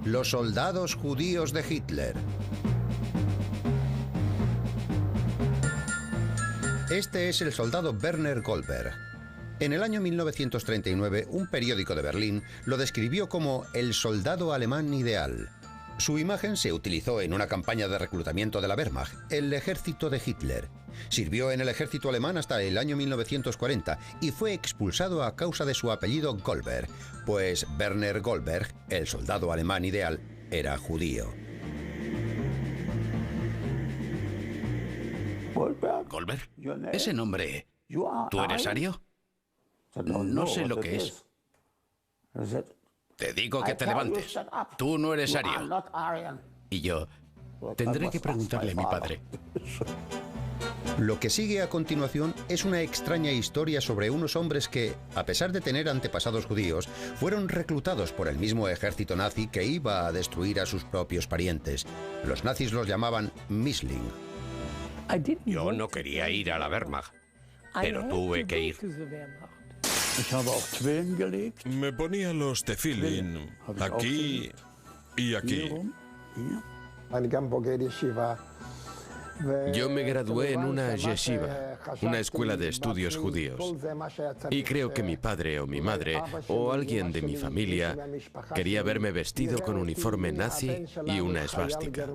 Los soldados judíos de Hitler. Este es el soldado Werner Goldberg. En el año 1939, un periódico de Berlín lo describió como el soldado alemán ideal. Su imagen se utilizó en una campaña de reclutamiento de la Wehrmacht, el ejército de Hitler. Sirvió en el ejército alemán hasta el año 1940 y fue expulsado a causa de su apellido Goldberg, pues Werner Goldberg, el soldado alemán ideal, era judío. ¿Goldberg? Ese nombre. ¿Tú eres ario? No sé lo que es. Te digo que te levantes. Tú no eres ario. Y yo tendré que preguntarle a mi padre. Lo que sigue a continuación es una extraña historia sobre unos hombres que, a pesar de tener antepasados judíos, fueron reclutados por el mismo ejército nazi que iba a destruir a sus propios parientes. Los nazis los llamaban Misling. Yo no quería ir a la Wehrmacht, pero tuve que ir. Me ponía los tefilín aquí y aquí. Yo me gradué en una yeshiva, una escuela de estudios judíos. Y creo que mi padre o mi madre o alguien de mi familia quería verme vestido con uniforme nazi y una esvástica.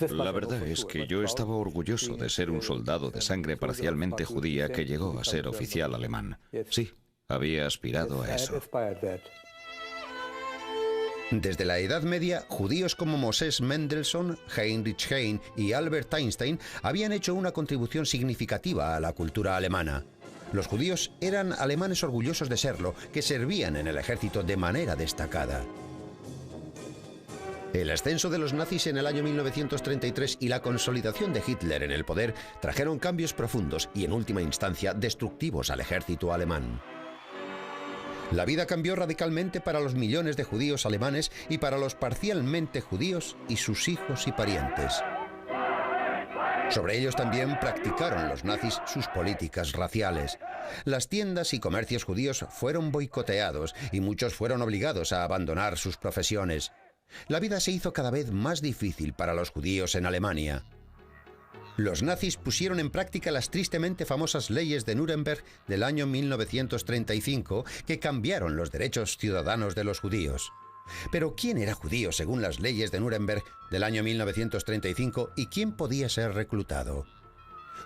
La verdad es que yo estaba orgulloso de ser un soldado de sangre parcialmente judía que llegó a ser oficial alemán. Sí, había aspirado a eso. Desde la Edad Media, judíos como Moses Mendelssohn, Heinrich Heine y Albert Einstein habían hecho una contribución significativa a la cultura alemana. Los judíos eran alemanes orgullosos de serlo, que servían en el ejército de manera destacada. El ascenso de los nazis en el año 1933 y la consolidación de Hitler en el poder trajeron cambios profundos y, en última instancia, destructivos al ejército alemán. La vida cambió radicalmente para los millones de judíos alemanes y para los parcialmente judíos y sus hijos y parientes. Sobre ellos también practicaron los nazis sus políticas raciales. Las tiendas y comercios judíos fueron boicoteados y muchos fueron obligados a abandonar sus profesiones. La vida se hizo cada vez más difícil para los judíos en Alemania. Los nazis pusieron en práctica las tristemente famosas leyes de Nuremberg del año 1935 que cambiaron los derechos ciudadanos de los judíos. Pero ¿quién era judío según las leyes de Nuremberg del año 1935 y quién podía ser reclutado?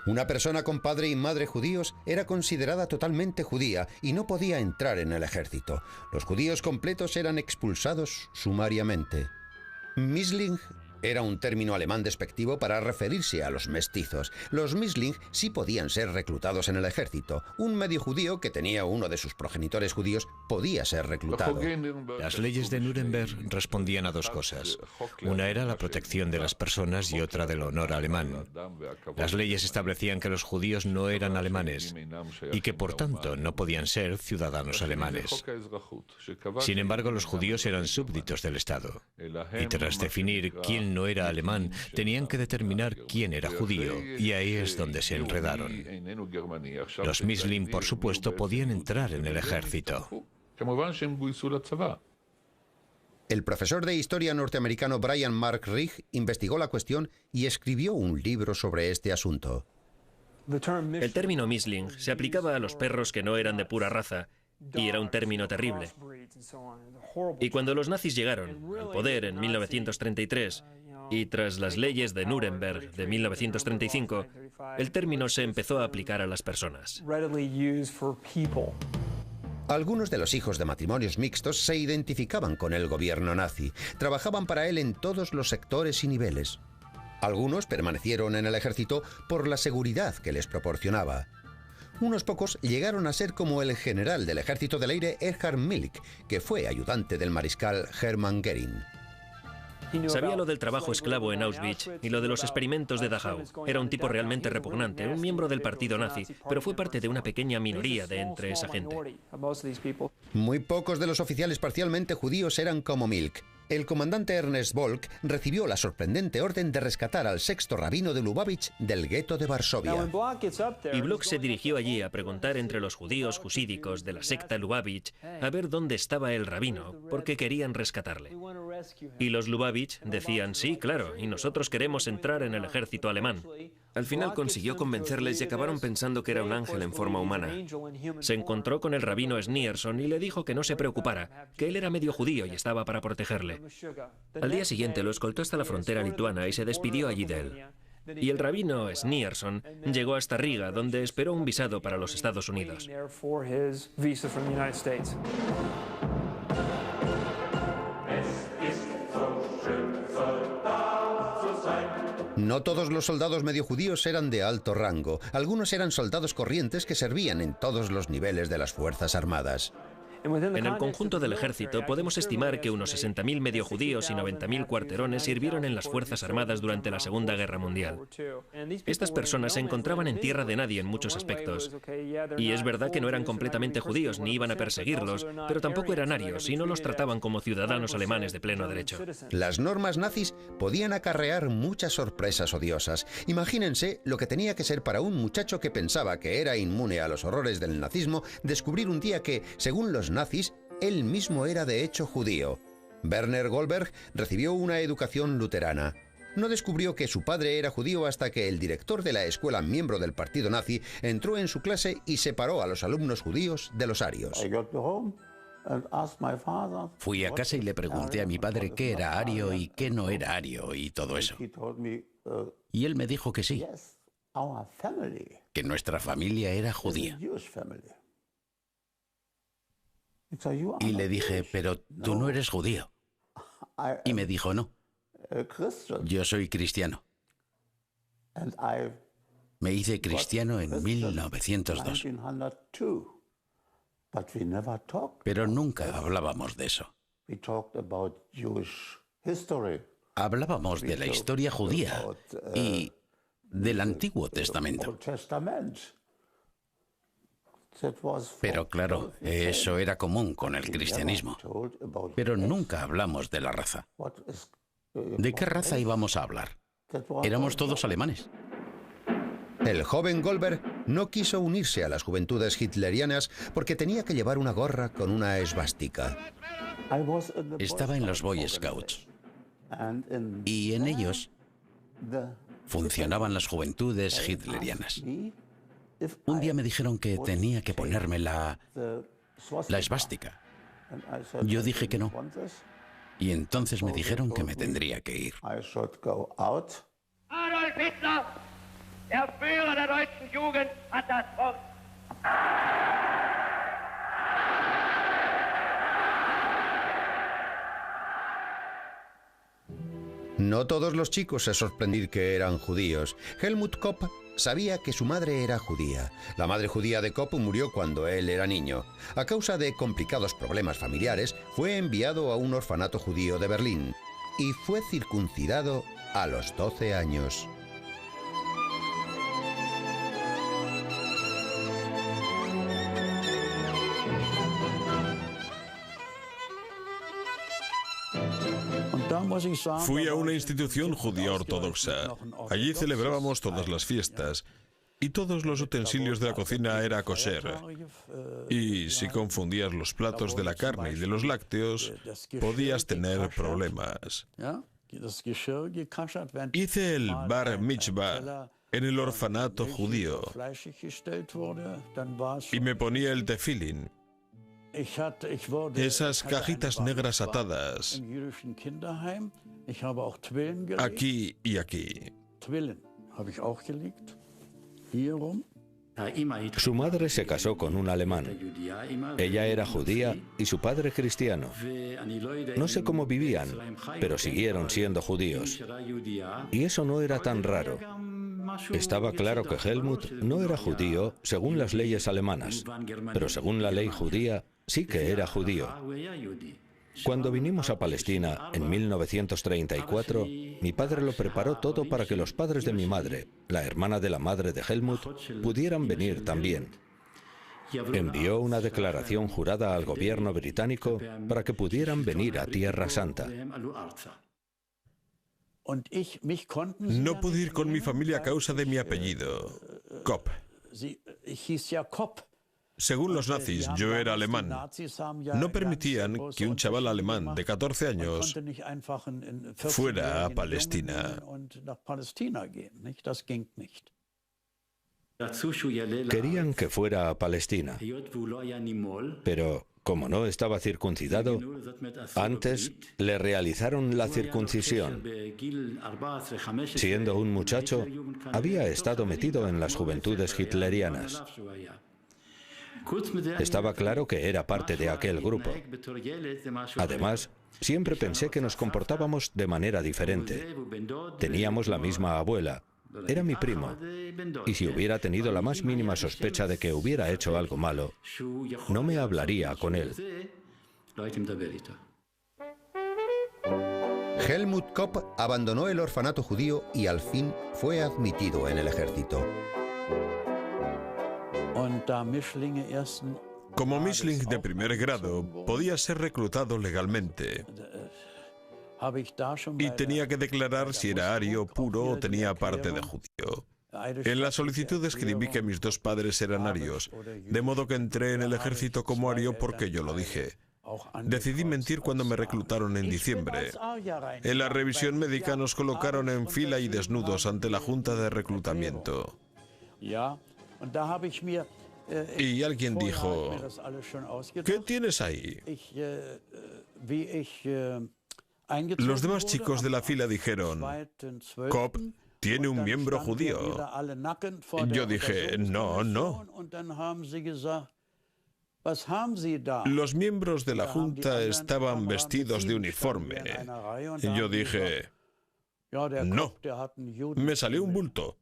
Una persona con padre y madre judíos era considerada totalmente judía y no podía entrar en el ejército. Los judíos completos eran expulsados sumariamente. Misling era un término alemán despectivo para referirse a los mestizos. Los Misling sí podían ser reclutados en el ejército. Un medio judío que tenía uno de sus progenitores judíos podía ser reclutado. Las leyes de Nuremberg respondían a dos cosas. Una era la protección de las personas y otra del honor alemán. Las leyes establecían que los judíos no eran alemanes y que por tanto no podían ser ciudadanos alemanes. Sin embargo, los judíos eran súbditos del Estado y tras definir quién no era alemán, tenían que determinar quién era judío, y ahí es donde se enredaron. Los Misling, por supuesto, podían entrar en el ejército. El profesor de historia norteamericano Brian Mark Rigg investigó la cuestión y escribió un libro sobre este asunto. El término Misling se aplicaba a los perros que no eran de pura raza, y era un término terrible. Y cuando los nazis llegaron al poder en 1933, y tras las leyes de Nuremberg de 1935, el término se empezó a aplicar a las personas. Algunos de los hijos de matrimonios mixtos se identificaban con el gobierno nazi, trabajaban para él en todos los sectores y niveles. Algunos permanecieron en el ejército por la seguridad que les proporcionaba. Unos pocos llegaron a ser como el general del ejército del aire Erhard Milch, que fue ayudante del mariscal Hermann Göring. Sabía lo del trabajo esclavo en Auschwitz y lo de los experimentos de Dachau. Era un tipo realmente repugnante, un miembro del partido nazi, pero fue parte de una pequeña minoría de entre esa gente. Muy pocos de los oficiales parcialmente judíos eran como Milch. El comandante Ernest Volk recibió la sorprendente orden de rescatar al sexto rabino de Lubavitch del gueto de Varsovia. Y Bloch se dirigió allí a preguntar entre los judíos jusídicos de la secta Lubavitch a ver dónde estaba el rabino, porque querían rescatarle. Y los Lubavitch decían, sí, claro, y nosotros queremos entrar en el ejército alemán. Al final consiguió convencerles y acabaron pensando que era un ángel en forma humana. Se encontró con el rabino Schneerson y le dijo que no se preocupara, que él era medio judío y estaba para protegerle. Al día siguiente lo escoltó hasta la frontera lituana y se despidió allí de él. Y el rabino Schneerson llegó hasta Riga, donde esperó un visado para los Estados Unidos. No todos los soldados medio judíos eran de alto rango. Algunos eran soldados corrientes que servían en todos los niveles de las Fuerzas Armadas. En el conjunto del ejército podemos estimar que unos 60.000 medio judíos y 90.000 cuarterones sirvieron en las Fuerzas Armadas durante la Segunda Guerra Mundial. Estas personas se encontraban en tierra de nadie en muchos aspectos. Y es verdad que no eran completamente judíos ni iban a perseguirlos, pero tampoco eran arios y no los trataban como ciudadanos alemanes de pleno derecho. Las normas nazis podían acarrear muchas sorpresas odiosas. Imagínense lo que tenía que ser para un muchacho que pensaba que era inmune a los horrores del nazismo descubrir un día que, según los nazis, él mismo era de hecho judío. Werner Goldberg recibió una educación luterana. No descubrió que su padre era judío hasta que el director de la escuela, miembro del partido nazi, entró en su clase y separó a los alumnos judíos de los arios. Fui a casa y le pregunté a mi padre qué era ario y qué no era ario y todo eso. Y él me dijo que sí, que nuestra familia era judía. Y le dije, pero tú no eres judío. Y me dijo, no, yo soy cristiano. Me hice cristiano en 1902. Pero nunca hablábamos de eso. Hablábamos de la historia judía y del Antiguo Testamento. Pero claro, eso era común con el cristianismo. Pero nunca hablamos de la raza. ¿De qué raza íbamos a hablar? Éramos todos alemanes. El joven Goldberg no quiso unirse a las juventudes hitlerianas porque tenía que llevar una gorra con una esvástica. Estaba en los Boy Scouts. Y en ellos funcionaban las juventudes hitlerianas. Un día me dijeron que tenía que ponerme la esvástica. Yo dije que no. Y entonces me dijeron que me tendría que ir. Adolf Hitler, der Führer der deutschen Jugend, hat das Wort. No todos los chicos se sorprendieron que eran judíos. Helmut Kopp sabía que su madre era judía. La madre judía de Kopp murió cuando él era niño. A causa de complicados problemas familiares, fue enviado a un orfanato judío de Berlín y fue circuncidado a los 12 años. Fui a una institución judía ortodoxa. Allí celebrábamos todas las fiestas y todos los utensilios de la cocina era kosher. Y si confundías los platos de la carne y de los lácteos, podías tener problemas. Hice el bar mitzvah en el orfanato judío y me ponía el tefilín. Esas cajitas negras atadas aquí y aquí. Su madre se casó con un alemán. Ella era judía y su padre cristiano. No sé cómo vivían, pero siguieron siendo judíos. Y eso no era tan raro. Estaba claro que Helmut no era judío según las leyes alemanas, pero según la ley judía sí que era judío. Cuando vinimos a Palestina en 1934, mi padre lo preparó todo para que los padres de mi madre, la hermana de la madre de Helmut, pudieran venir también. envió una declaración jurada al gobierno británico para que pudieran venir a Tierra Santa. No pude ir con mi familia a causa de mi apellido, Kopp. Según los nazis, yo era alemán. No permitían que un chaval alemán de 14 años fuera a Palestina. Querían que fuera a Palestina, pero como no estaba circuncidado, antes le realizaron la circuncisión. Siendo un muchacho, había estado metido en las juventudes hitlerianas. Estaba claro que era parte de aquel grupo. Además, siempre pensé que nos comportábamos de manera diferente. Teníamos la misma abuela. Era mi primo. Y si hubiera tenido la más mínima sospecha de que hubiera hecho algo malo, no me hablaría con él. Helmut Kopp abandonó el orfanato judío y al fin fue admitido en el ejército. Como Mischling de primer grado, podía ser reclutado legalmente. Y tenía que declarar si era ario, puro o tenía parte de judío. En la solicitud escribí que mis dos padres eran arios, de modo que entré en el ejército como ario porque yo lo dije. Decidí mentir cuando me reclutaron en diciembre. En la revisión médica nos colocaron en fila y desnudos ante la junta de reclutamiento. Y alguien dijo, ¿qué tienes ahí? Los demás chicos de la fila dijeron, Kopp tiene un miembro judío. Yo dije, no, no. Los miembros de la junta estaban vestidos de uniforme. Yo dije, no. Me salió un bulto.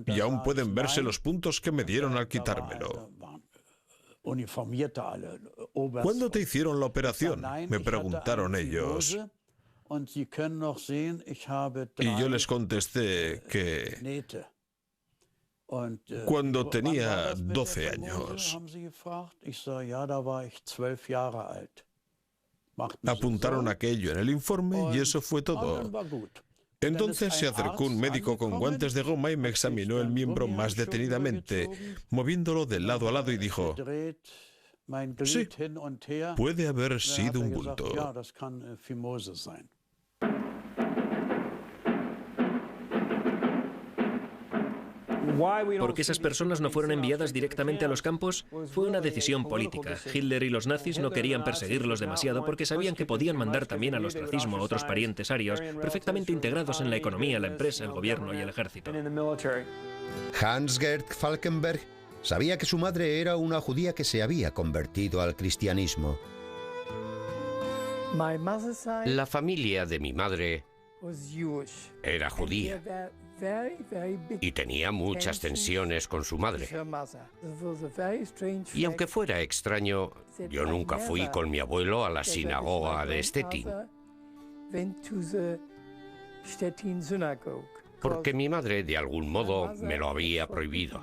Y aún pueden verse los puntos que me dieron al quitármelo. ¿Cuándo te hicieron la operación?, me preguntaron ellos. Y yo les contesté que cuando tenía 12 años. Apuntaron aquello en el informe y eso fue todo. Entonces se acercó un médico con guantes de goma y me examinó el miembro más detenidamente, moviéndolo de lado a lado y dijo, sí, puede haber sido un bulto. ¿Por qué esas personas no fueron enviadas directamente a los campos? Fue una decisión política. Hitler y los nazis no querían perseguirlos demasiado porque sabían que podían mandar también al ostracismo a otros parientes arios perfectamente integrados en la economía, la empresa, el gobierno y el ejército. Hans-Gerd Falkenberg sabía que su madre era una judía que se había convertido al cristianismo. La familia de mi madre era judía y tenía muchas tensiones con su madre. Y aunque fuera extraño, yo nunca fui con mi abuelo a la sinagoga de Stettin, porque mi madre de algún modo me lo había prohibido.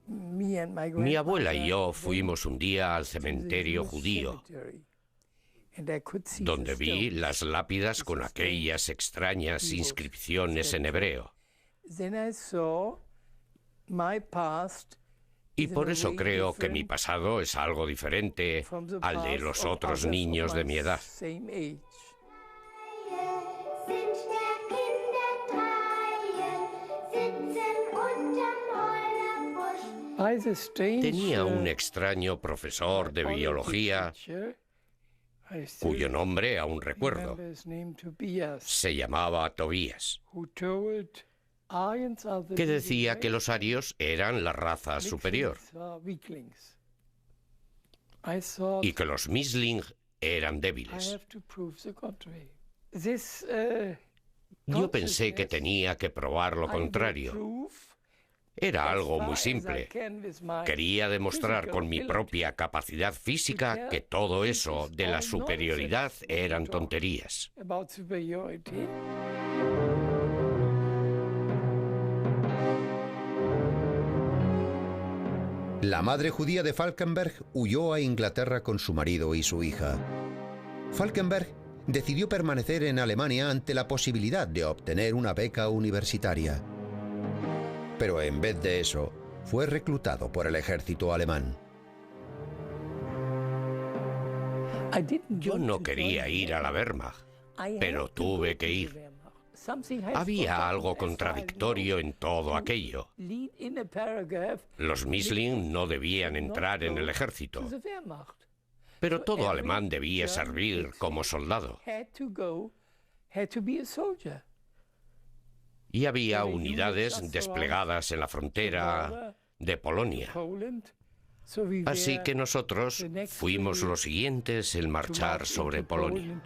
Mi abuela y yo fuimos un día al cementerio judío, donde vi las lápidas con aquellas extrañas inscripciones en hebreo. Y por eso creo que mi pasado es algo diferente al de los otros niños de mi edad. Tenía un extraño profesor de biología cuyo nombre aún recuerdo. Se llamaba Tobías, que decía que los arios eran la raza superior y que los Mischling eran débiles. Yo pensé que tenía que probar lo contrario. Era algo muy simple. Quería demostrar con mi propia capacidad física que todo eso de la superioridad eran tonterías. La madre judía de Falkenberg huyó a Inglaterra con su marido y su hija. Falkenberg decidió permanecer en Alemania ante la posibilidad de obtener una beca universitaria. Pero en vez de eso, fue reclutado por el ejército alemán. Yo no quería ir a la Wehrmacht, pero tuve que ir. Había algo contradictorio en todo aquello. Los Misling no debían entrar en el ejército, pero todo alemán debía servir como soldado. Y había unidades desplegadas en la frontera de Polonia. Así que nosotros fuimos los siguientes en marchar sobre Polonia.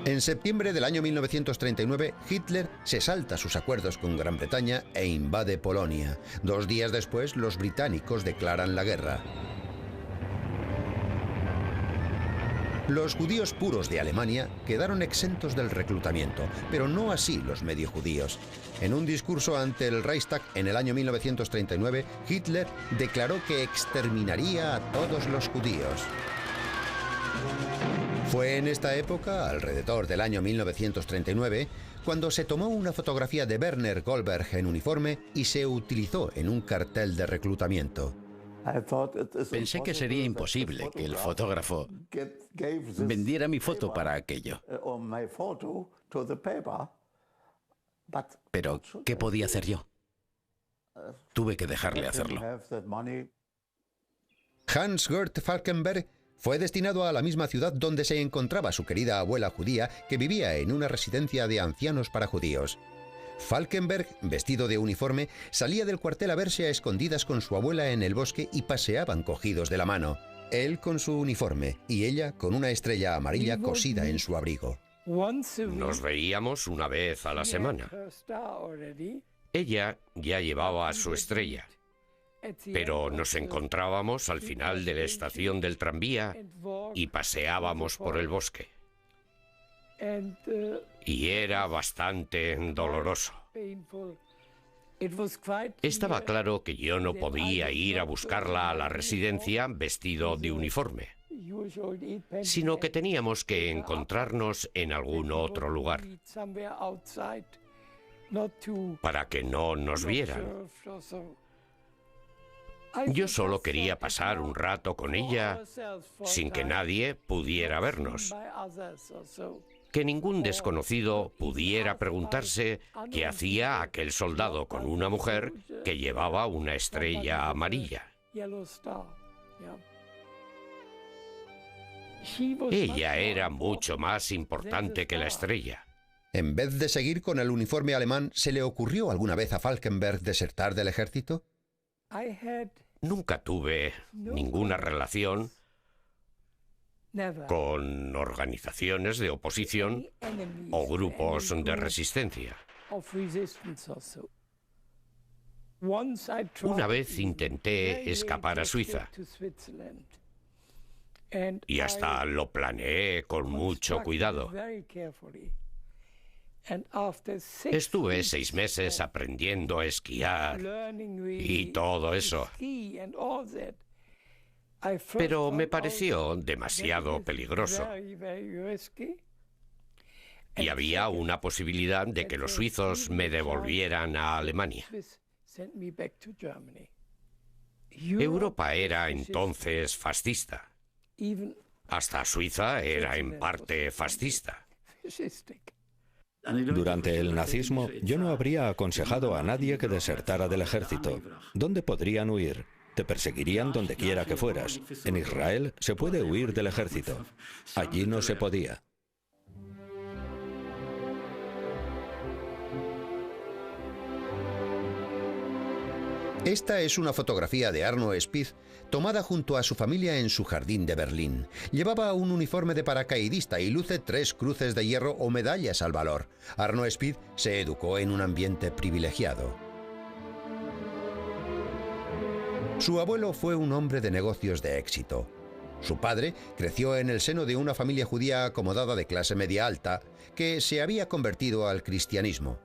En septiembre del año 1939, Hitler se salta sus acuerdos con Gran Bretaña e invade Polonia. 2 días después, los británicos declaran la guerra. Los judíos puros de Alemania quedaron exentos del reclutamiento, pero no así los medio judíos. En un discurso ante el Reichstag en el año 1939, Hitler declaró que exterminaría a todos los judíos. Fue en esta época, alrededor del año 1939, cuando se tomó una fotografía de Werner Goldberg en uniforme y se utilizó en un cartel de reclutamiento. Pensé que sería imposible que el fotógrafo vendiera mi foto para aquello. Pero, ¿qué podía hacer yo? Tuve que dejarle hacerlo. Hans-Gert Falkenberg fue destinado a la misma ciudad donde se encontraba su querida abuela judía, que vivía en una residencia de ancianos para judíos. Falkenberg, vestido de uniforme, salía del cuartel a verse a escondidas con su abuela en el bosque y paseaban cogidos de la mano. Él con su uniforme y ella con una estrella amarilla cosida en su abrigo. Nos veíamos una vez a la semana. Ella ya llevaba su estrella, pero nos encontrábamos al final de la estación del tranvía y paseábamos por el bosque. Y era bastante doloroso. Estaba claro que yo no podía ir a buscarla a la residencia vestido de uniforme, sino que teníamos que encontrarnos en algún otro lugar para que no nos vieran. Yo solo quería pasar un rato con ella sin que nadie pudiera vernos. Que ningún desconocido pudiera preguntarse qué hacía aquel soldado con una mujer que llevaba una estrella amarilla. Ella era mucho más importante que la estrella. En vez de seguir con el uniforme alemán, ¿se le ocurrió alguna vez a Falkenberg desertar del ejército? Nunca tuve ninguna relación con organizaciones de oposición o grupos de resistencia. Una vez intenté escapar a Suiza y hasta lo planeé con mucho cuidado. Estuve 6 meses aprendiendo a esquiar y todo eso. Pero me pareció demasiado peligroso. Y había una posibilidad de que los suizos me devolvieran a Alemania. Europa era entonces fascista. Hasta Suiza era en parte fascista. Durante el nazismo, yo no habría aconsejado a nadie que desertara del ejército. ¿Dónde podrían huir? Te perseguirían donde quiera que fueras. En Israel se puede huir del ejército. Allí no se podía. Esta es una fotografía de Arno Spitz tomada junto a su familia en su jardín de Berlín. Llevaba un uniforme de paracaidista y luce 3 cruces de hierro o medallas al valor. Arno Spitz se educó en un ambiente privilegiado. Su abuelo fue un hombre de negocios de éxito. Su padre creció en el seno de una familia judía acomodada de clase media alta que se había convertido al cristianismo.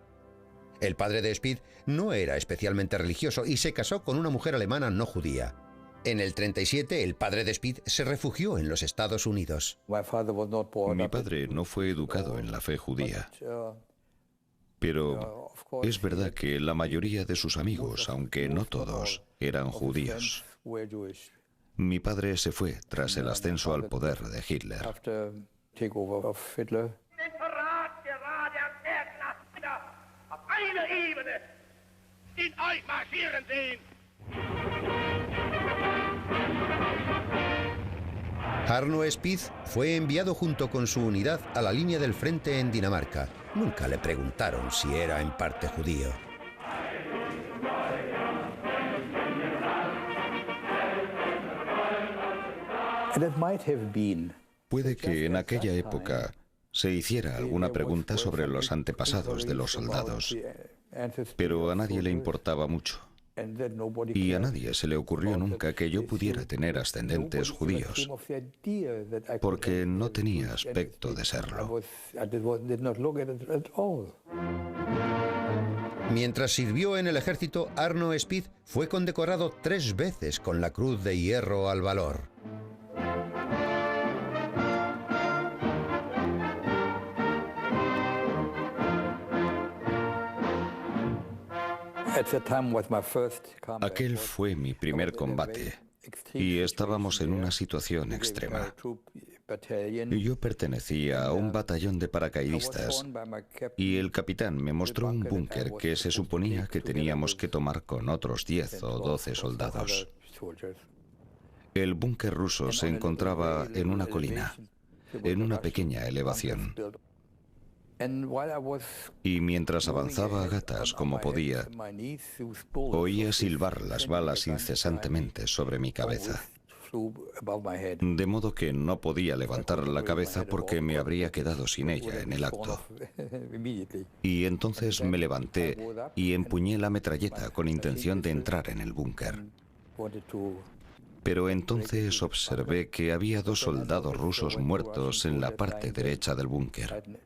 El padre de Speed no era especialmente religioso y se casó con una mujer alemana no judía. En el 37, el padre de Speed se refugió en los Estados Unidos. Mi padre no fue educado en la fe judía. Pero es verdad que la mayoría de sus amigos, aunque no todos, eran judíos. Mi padre se fue tras el ascenso al poder de Hitler. Arno Speed fue enviado junto con su unidad a la línea del frente en Dinamarca. Nunca le preguntaron si era en parte judío. Puede que en aquella época se hiciera alguna pregunta sobre los antepasados de los soldados, pero a nadie le importaba mucho. Y a nadie se le ocurrió nunca que yo pudiera tener ascendentes judíos, porque no tenía aspecto de serlo. Mientras sirvió en el ejército, Arno Speed fue condecorado 3 veces con la Cruz de Hierro al Valor. Aquel fue mi primer combate y estábamos en una situación extrema. Yo pertenecía a un batallón de paracaidistas y el capitán me mostró un búnker que se suponía que teníamos que tomar con otros 10 o 12 soldados. El búnker ruso se encontraba en una colina, en una pequeña elevación. Y mientras avanzaba a gatas como podía, oía silbar las balas incesantemente sobre mi cabeza. De modo que no podía levantar la cabeza porque me habría quedado sin ella en el acto. Y entonces me levanté y empuñé la metralleta con intención de entrar en el búnker. Pero entonces observé que había 2 soldados rusos muertos en la parte derecha del búnker.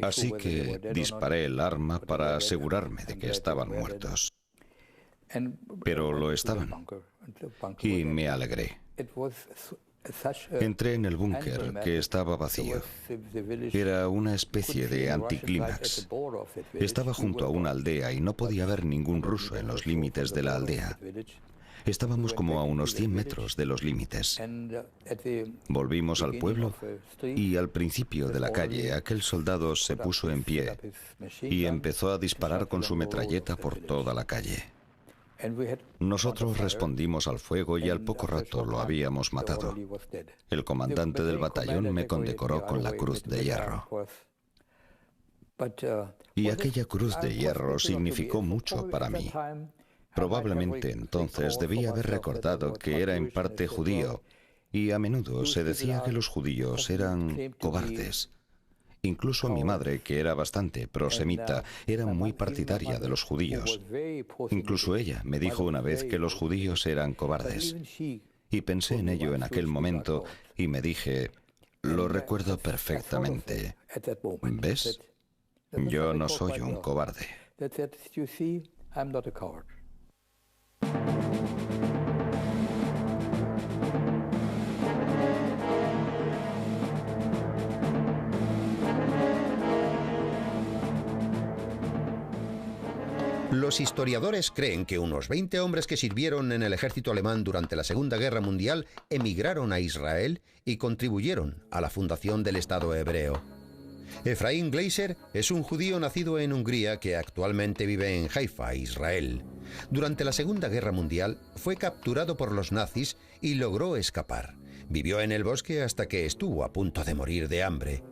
Así que disparé el arma para asegurarme de que estaban muertos. Pero lo estaban, y me alegré. Entré en el búnker, que estaba vacío. Era una especie de anticlímax. Estaba junto a una aldea y no podía haber ningún ruso en los límites de la aldea. Estábamos como a unos 100 metros de los límites. Volvimos al pueblo y al principio de la calle aquel soldado se puso en pie y empezó a disparar con su metralleta por toda la calle. Nosotros respondimos al fuego y al poco rato lo habíamos matado. El comandante del batallón me condecoró con la Cruz de Hierro. Y aquella Cruz de Hierro significó mucho para mí. Probablemente entonces debía haber recordado que era en parte judío, y a menudo se decía que los judíos eran cobardes. Incluso mi madre, que era bastante prosemita, era muy partidaria de los judíos. Incluso ella me dijo una vez que los judíos eran cobardes. Y pensé en ello en aquel momento y me dije, lo recuerdo perfectamente. ¿Ves? Yo no soy un cobarde. Los historiadores creen que unos 20 hombres que sirvieron en el ejército alemán durante la Segunda Guerra Mundial emigraron a Israel y contribuyeron a la fundación del Estado hebreo. Efraín Gleiser es un judío nacido en Hungría que actualmente vive en Haifa, Israel. Durante la Segunda Guerra Mundial fue capturado por los nazis y logró escapar. Vivió en el bosque hasta que estuvo a punto de morir de hambre.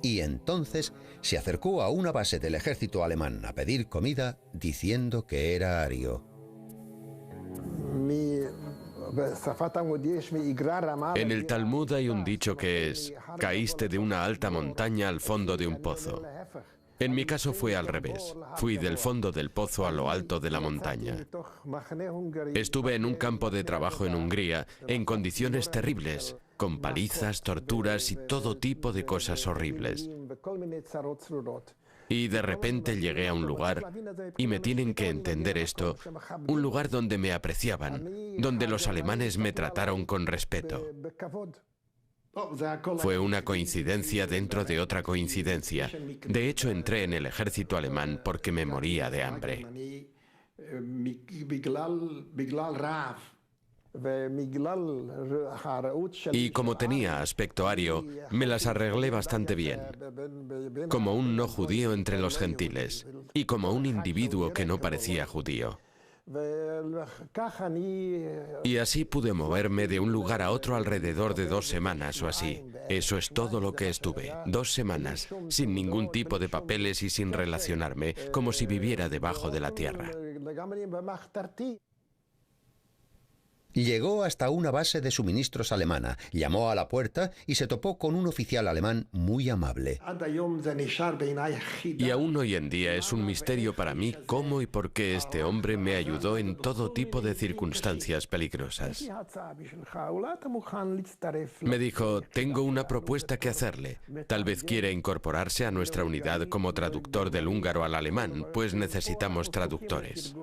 Y entonces se acercó a una base del ejército alemán a pedir comida diciendo que era ario. En el Talmud hay un dicho que es: caíste de una alta montaña al fondo de un pozo. En mi caso fue al revés. Fui del fondo del pozo a lo alto de la montaña. Estuve en un campo de trabajo en Hungría en condiciones terribles. con palizas, torturas y todo tipo de cosas horribles. Y de repente llegué a un lugar, y me tienen que entender esto, un lugar donde me apreciaban, donde los alemanes me trataron con respeto. Fue una coincidencia dentro de otra coincidencia. De hecho, entré en el ejército alemán porque me moría de hambre. Y como tenía aspecto ario, me las arreglé bastante bien, como un no judío entre los gentiles, y como un individuo que no parecía judío. Y así pude moverme de un lugar a otro alrededor de 2 semanas o así. Eso es todo lo que estuve, 2 semanas, sin ningún tipo de papeles y sin relacionarme, como si viviera debajo de la tierra. Llegó hasta una base de suministros alemana, llamó a la puerta y se topó con un oficial alemán muy amable. Y aún hoy en día es un misterio para mí cómo y por qué este hombre me ayudó en todo tipo de circunstancias peligrosas. Me dijo, tengo una propuesta que hacerle. Tal vez quiera incorporarse a nuestra unidad como traductor del húngaro al alemán, pues necesitamos traductores.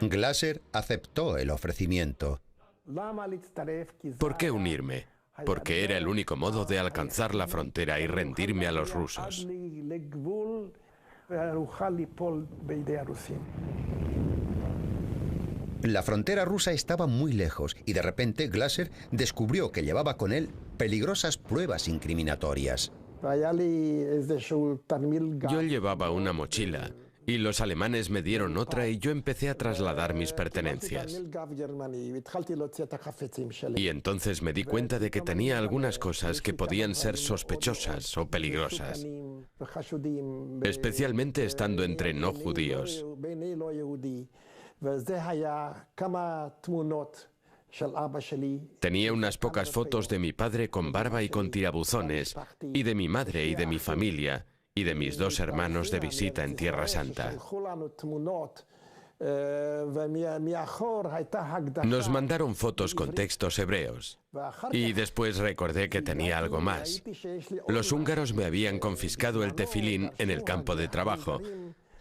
Glasser aceptó el ofrecimiento. ¿Por qué unirme? Porque era el único modo de alcanzar la frontera y rendirme a los rusos. La frontera rusa estaba muy lejos y de repente Glasser descubrió que llevaba con él peligrosas pruebas incriminatorias. Yo llevaba una mochila y los alemanes me dieron otra y yo empecé a trasladar mis pertenencias. Y entonces me di cuenta de que tenía algunas cosas que podían ser sospechosas o peligrosas, especialmente estando entre no judíos. Tenía unas pocas fotos de mi padre con barba y con tirabuzones, y de mi madre y de mi familia, y de mis 2 hermanos de visita en Tierra Santa. Nos mandaron fotos con textos hebreos. Y después recordé que tenía algo más. Los húngaros me habían confiscado el tefilín en el campo de trabajo,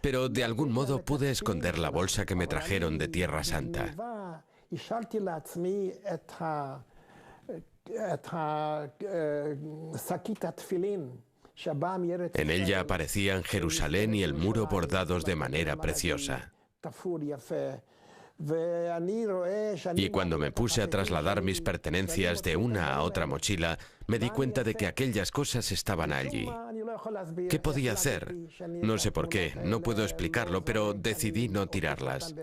pero de algún modo pude esconder la bolsa que me trajeron de Tierra Santa. En ella aparecían Jerusalén y el muro bordados de manera preciosa. Y cuando me puse a trasladar mis pertenencias de una a otra mochila, me di cuenta de que aquellas cosas estaban allí. ¿Qué podía hacer? No sé por qué, no puedo explicarlo, pero decidí no tirarlas.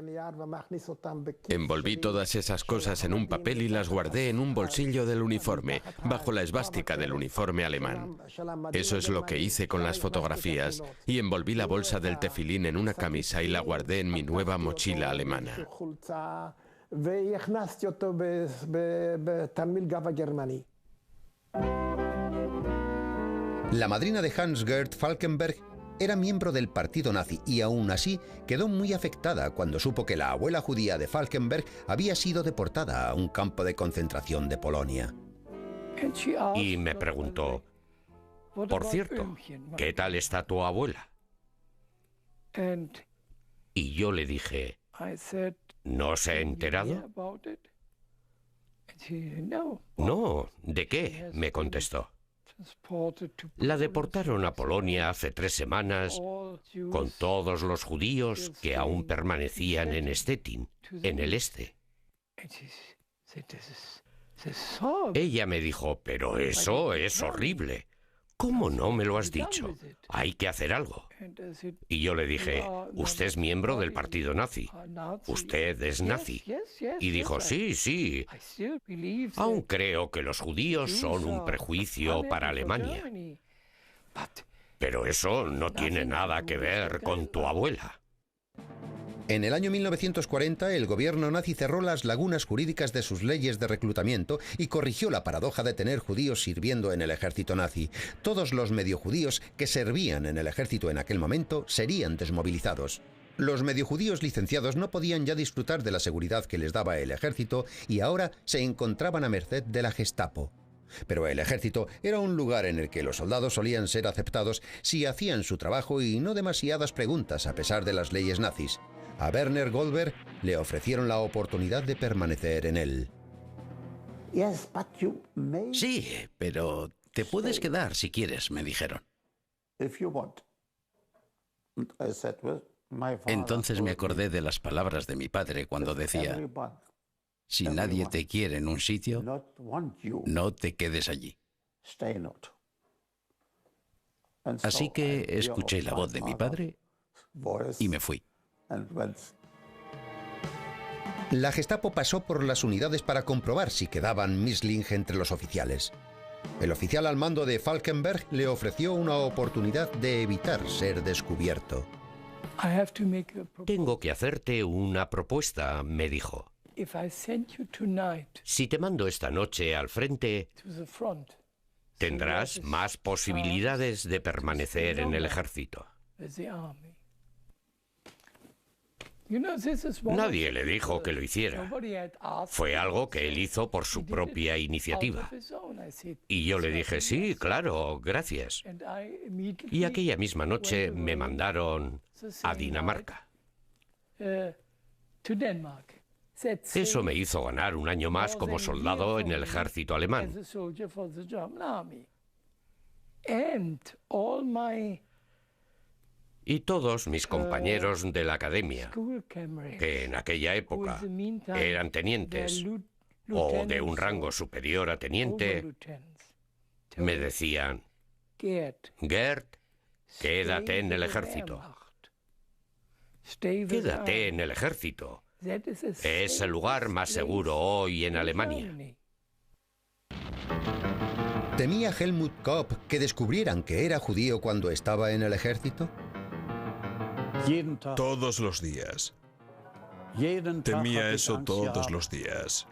Envolví todas esas cosas en un papel y las guardé en un bolsillo del uniforme, bajo la esvástica del uniforme alemán. Eso es lo que hice con las fotografías, y envolví la bolsa del tefilín en una camisa y la guardé en mi nueva mochila alemana. La madrina de Hans-Gert Falkenberg era miembro del partido nazi y aún así quedó muy afectada cuando supo que la abuela judía de Falkenberg había sido deportada a un campo de concentración de Polonia. Y me preguntó, por cierto, ¿qué tal está tu abuela? Y yo le dije, ¿no se ha enterado? No, ¿de qué?, me contestó. La deportaron a Polonia hace 3 semanas con todos los judíos que aún permanecían en Stettin, en el este. Ella me dijo, pero eso es horrible. ¿Cómo no me lo has dicho? Hay que hacer algo. Y yo le dije, usted es miembro del partido nazi. Usted es nazi. Y dijo, sí, sí. Aún creo que los judíos son un prejuicio para Alemania. Pero eso no tiene nada que ver con tu abuela. En el año 1940, el gobierno nazi cerró las lagunas jurídicas de sus leyes de reclutamiento y corrigió la paradoja de tener judíos sirviendo en el ejército nazi. Todos los medio judíos que servían en el ejército en aquel momento serían desmovilizados. Los mediojudíos licenciados no podían ya disfrutar de la seguridad que les daba el ejército y ahora se encontraban a merced de la Gestapo. Pero el ejército era un lugar en el que los soldados solían ser aceptados si hacían su trabajo y no demasiadas preguntas a pesar de las leyes nazis. A Werner Goldberg le ofrecieron la oportunidad de permanecer en él. Sí, pero te puedes quedar si quieres, me dijeron. Entonces me acordé de las palabras de mi padre cuando decía: si nadie te quiere en un sitio, no te quedes allí. Así que escuché la voz de mi padre y me fui. La Gestapo pasó por las unidades para comprobar si quedaban Misling entre los oficiales. El oficial al mando de Falkenberg le ofreció una oportunidad de evitar ser descubierto. Tengo que hacerte una propuesta, me dijo. Si te mando esta noche al frente, tendrás más posibilidades de permanecer en el ejército. Nadie le dijo que lo hiciera. Fue algo que él hizo por su propia iniciativa. Y yo le dije: sí, claro, gracias. Y aquella misma noche me mandaron a Dinamarca. Eso me hizo ganar un año más como soldado en el ejército alemán. Y todos mis compañeros de la academia, que en aquella época eran tenientes o de un rango superior a teniente, me decían: Gerd, quédate en el ejército. Quédate en el ejército. Es el lugar más seguro hoy en Alemania. ¿Temía Helmut Kopp que descubrieran que era judío cuando estaba en el ejército? Todos los días. Temía eso todos los días.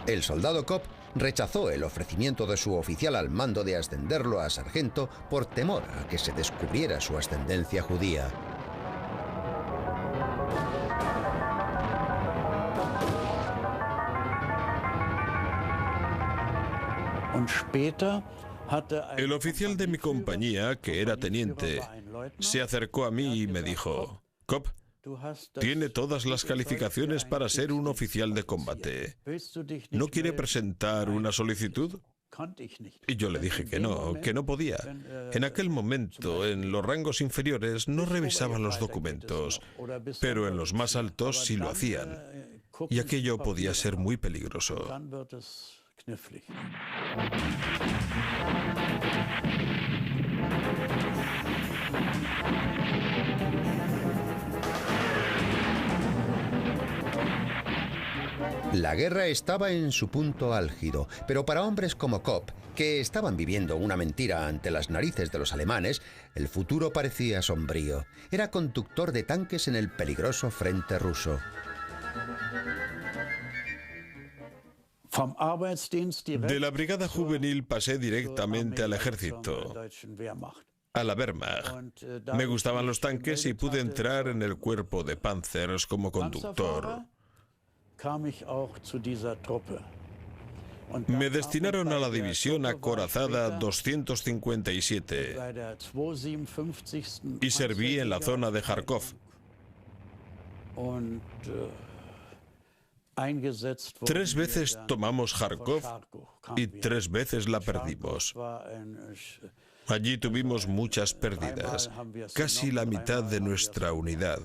El soldado Kopp rechazó el ofrecimiento de su oficial al mando de ascenderlo a sargento por temor a que se descubriera su ascendencia judía. El oficial de mi compañía, que era teniente, se acercó a mí y me dijo: Kopp, tiene todas las calificaciones para ser un oficial de combate. ¿No quiere presentar una solicitud? Y yo le dije que no podía. En aquel momento, en los rangos inferiores no revisaban los documentos, pero en los más altos sí lo hacían. Y aquello podía ser muy peligroso. La guerra estaba en su punto álgido, pero para hombres como Kopp, que estaban viviendo una mentira ante las narices de los alemanes, el futuro parecía sombrío. Era conductor de tanques en el peligroso frente ruso. De la brigada juvenil pasé directamente al ejército, a la Wehrmacht. Me gustaban los tanques y pude entrar en el cuerpo de Panzers como conductor. Me destinaron a la división acorazada 257 y serví en la zona de Kharkov. 3 veces tomamos Kharkov y 3 veces la perdimos. Allí tuvimos muchas pérdidas, casi la mitad de nuestra unidad.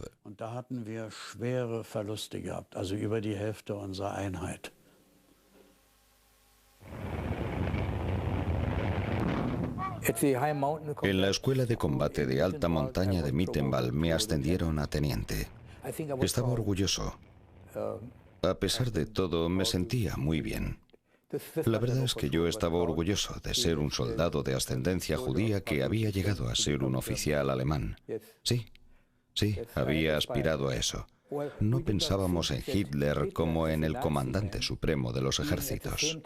En la escuela de combate de alta montaña de Mittenwald me ascendieron a teniente. Estaba orgulloso. A pesar de todo, me sentía muy bien. La verdad es que yo estaba orgulloso de ser un soldado de ascendencia judía que había llegado a ser un oficial alemán. Sí, había aspirado a eso. No pensábamos en Hitler como en el comandante supremo de los ejércitos.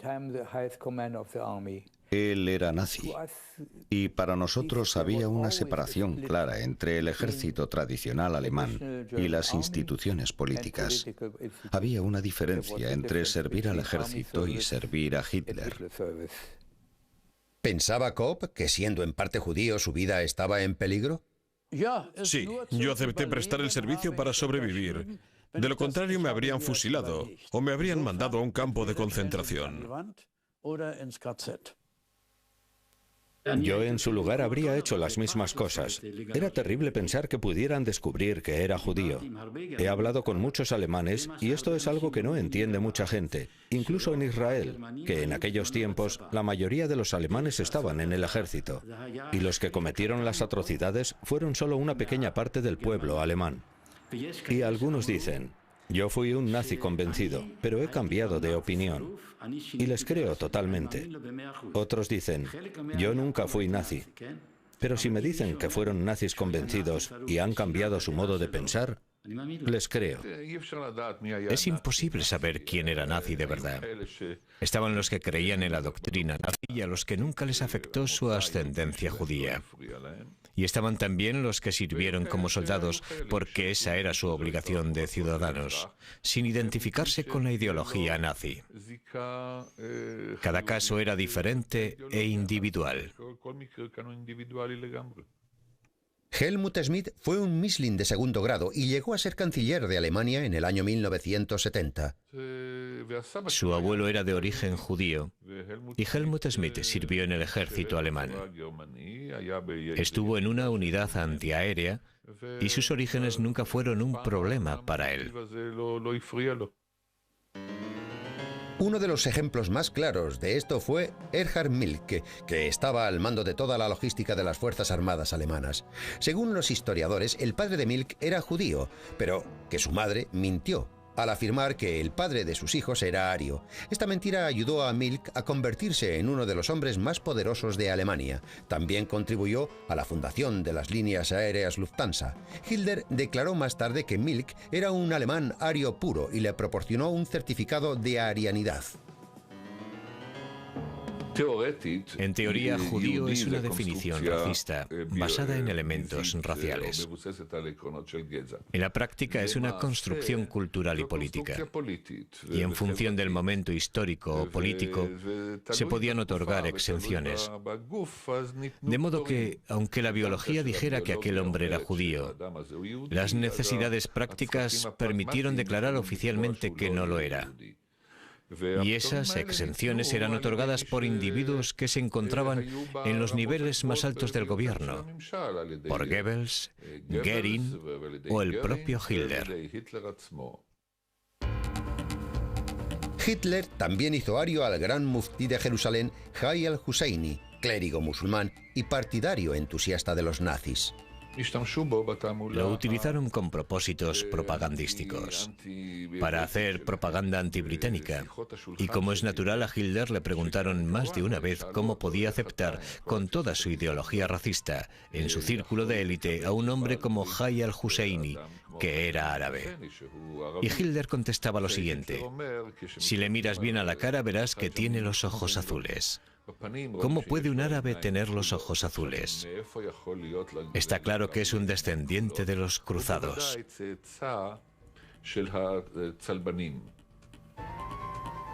Él era nazi. Y para nosotros había una separación clara entre el ejército tradicional alemán y las instituciones políticas. Había una diferencia entre servir al ejército y servir a Hitler. ¿Pensaba Kopp que siendo en parte judío su vida estaba en peligro? Sí, yo acepté prestar el servicio para sobrevivir. De lo contrario me habrían fusilado o me habrían mandado a un campo de concentración. Yo en su lugar habría hecho las mismas cosas. Era terrible pensar que pudieran descubrir que era judío. He hablado con muchos alemanes y esto es algo que no entiende mucha gente, incluso en Israel, que en aquellos tiempos la mayoría de los alemanes estaban en el ejército y los que cometieron las atrocidades fueron solo una pequeña parte del pueblo alemán. Y algunos dicen: yo fui un nazi convencido, pero he cambiado de opinión. Y les creo totalmente. Otros dicen: yo nunca fui nazi. Pero si me dicen que fueron nazis convencidos y han cambiado su modo de pensar, les creo. Es imposible saber quién era nazi de verdad. Estaban los que creían en la doctrina nazi y a los que nunca les afectó su ascendencia judía. Y estaban también los que sirvieron como soldados porque esa era su obligación de ciudadanos, sin identificarse con la ideología nazi. Cada caso era diferente e individual. Helmut Schmidt fue un Mischling de segundo grado y llegó a ser canciller de Alemania en el año 1970. Su abuelo era de origen judío y Helmut Schmidt sirvió en el ejército alemán. Estuvo en una unidad antiaérea y sus orígenes nunca fueron un problema para él. Uno de los ejemplos más claros de esto fue Erhard Milke, que estaba al mando de toda la logística de las Fuerzas Armadas alemanas. Según los historiadores, el padre de Milke era judío, pero que su madre mintió al afirmar que el padre de sus hijos era ario. Esta mentira ayudó a Milke a convertirse en uno de los hombres más poderosos de Alemania. También contribuyó a la fundación de las líneas aéreas Lufthansa. Hitler declaró más tarde que Milke era un alemán ario puro y le proporcionó un certificado de arianidad. En teoría, judío es una definición racista basada en elementos raciales. En la práctica es una construcción cultural y política. Y en función del momento histórico o político, se podían otorgar exenciones. De modo que, aunque la biología dijera que aquel hombre era judío, las necesidades prácticas permitieron declarar oficialmente que no lo era. Y esas exenciones eran otorgadas por individuos que se encontraban en los niveles más altos del gobierno, por Goebbels, Göring o el propio Hitler. Hitler también hizo ario al gran muftí de Jerusalén, Hay al-Husseini, clérigo musulmán y partidario entusiasta de los nazis. Lo utilizaron con propósitos propagandísticos, para hacer propaganda antibritánica. Y como es natural, a Hitler le preguntaron más de una vez cómo podía aceptar, con toda su ideología racista, en su círculo de élite a un hombre como Hay al-Husseini, que era árabe. Y Hitler contestaba lo siguiente: si le miras bien a la cara verás que tiene los ojos azules. ¿Cómo puede un árabe tener los ojos azules? Está claro que es un descendiente de los cruzados.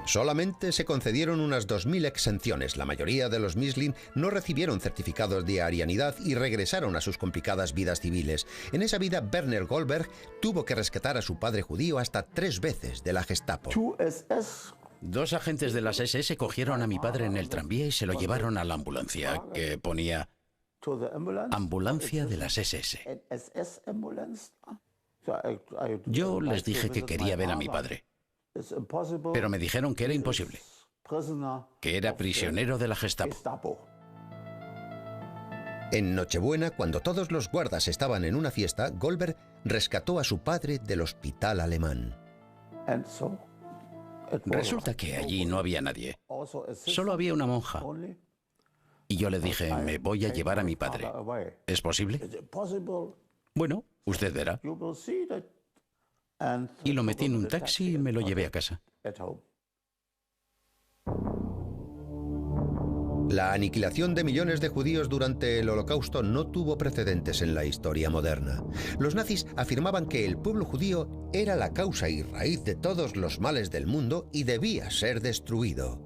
Solamente se concedieron unas 2000 exenciones. La mayoría de los Mischling no recibieron certificados de arianidad y regresaron a sus complicadas vidas civiles. En esa vida, Werner Goldberg tuvo que rescatar a su padre judío hasta 3 veces de la Gestapo. 2 agentes de las SS cogieron a mi padre en el tranvía y se lo llevaron a la ambulancia, que ponía ambulancia de las SS. Yo les dije que quería ver a mi padre, pero me dijeron que era imposible, que era prisionero de la Gestapo. En Nochebuena, cuando todos los guardas estaban en una fiesta, Goldberg rescató a su padre del hospital alemán. Resulta que allí no había nadie. Solo había una monja. Y yo le dije, me voy a llevar a mi padre. ¿Es posible? Bueno, usted verá. Y lo metí en un taxi y me lo llevé a casa. La aniquilación de millones de judíos durante el Holocausto no tuvo precedentes en la historia moderna. Los nazis afirmaban que el pueblo judío era la causa y raíz de todos los males del mundo y debía ser destruido.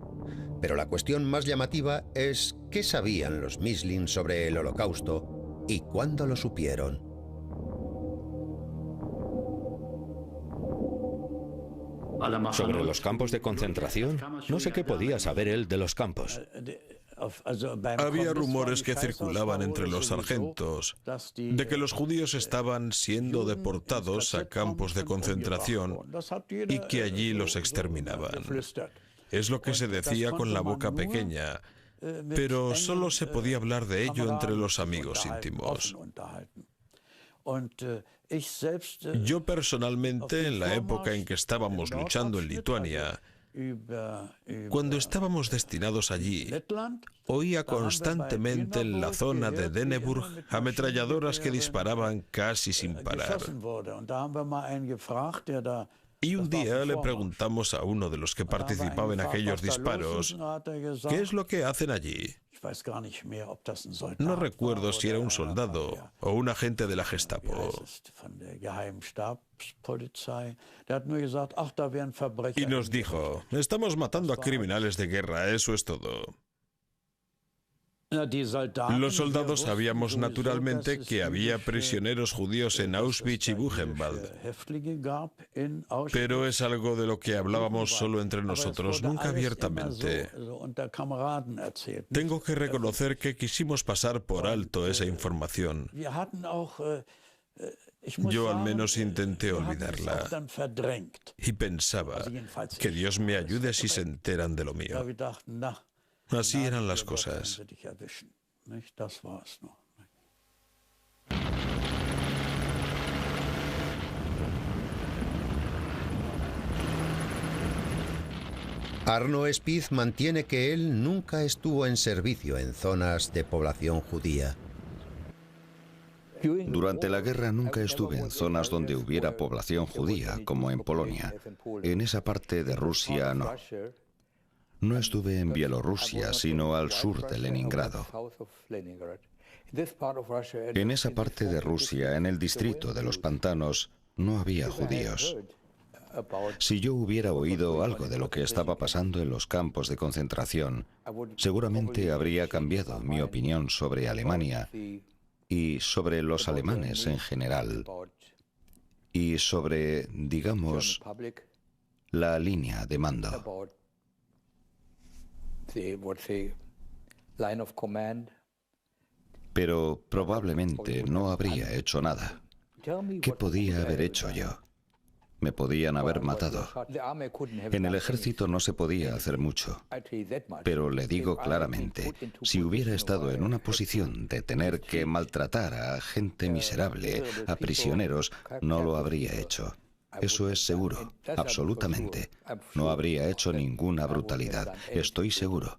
Pero la cuestión más llamativa es ¿qué sabían los Misling sobre el Holocausto y cuándo lo supieron? Sobre los campos de concentración, no sé qué podía saber él de los campos. Había rumores que circulaban entre los sargentos de que los judíos estaban siendo deportados a campos de concentración y que allí los exterminaban. Es lo que se decía con la boca pequeña, pero solo se podía hablar de ello entre los amigos íntimos. Yo personalmente, en la época en que estábamos luchando en Lituania, cuando estábamos destinados allí, oía constantemente en la zona de Denneburg ametralladoras que disparaban casi sin parar. Y un día le preguntamos a uno de los que participaba en aquellos disparos, ¿qué es lo que hacen allí? No recuerdo si era un soldado o un agente de la Gestapo. Y nos dijo, estamos matando a criminales de guerra, eso es todo. Los soldados sabíamos naturalmente que había prisioneros judíos en Auschwitz y Buchenwald, pero es algo de lo que hablábamos solo entre nosotros, nunca abiertamente. Tengo que reconocer que quisimos pasar por alto esa información. Yo al menos intenté olvidarla y pensaba que Dios me ayude si se enteran de lo mío. Así eran las cosas. Arno Spitz mantiene que él nunca estuvo en servicio en zonas de población judía. Durante la guerra nunca estuve en zonas donde hubiera población judía, como en Polonia. En esa parte de Rusia no. No estuve en Bielorrusia, sino al sur de Leningrado. En esa parte de Rusia, en el distrito de los pantanos, no había judíos. Si yo hubiera oído algo de lo que estaba pasando en los campos de concentración, seguramente habría cambiado mi opinión sobre Alemania y sobre los alemanes en general, y sobre, digamos, la línea de mando. Pero probablemente no habría hecho nada. ¿Qué podía haber hecho yo? Me podían haber matado. En el ejército no se podía hacer mucho. Pero le digo claramente, si hubiera estado en una posición de tener que maltratar a gente miserable, a prisioneros, no lo habría hecho. Eso es seguro, absolutamente. No habría hecho ninguna brutalidad, estoy seguro.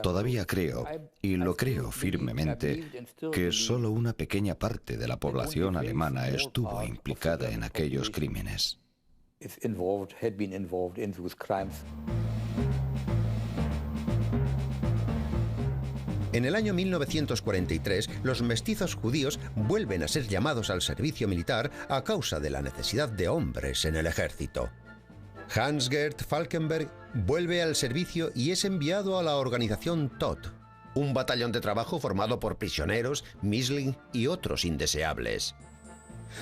Todavía creo, y lo creo firmemente, que solo una pequeña parte de la población alemana estuvo implicada en aquellos crímenes. En el año 1943, los mestizos judíos vuelven a ser llamados al servicio militar a causa de la necesidad de hombres en el ejército. Hans-Gert Falkenberg vuelve al servicio y es enviado a la organización Todt, un batallón de trabajo formado por prisioneros, Misling y otros indeseables.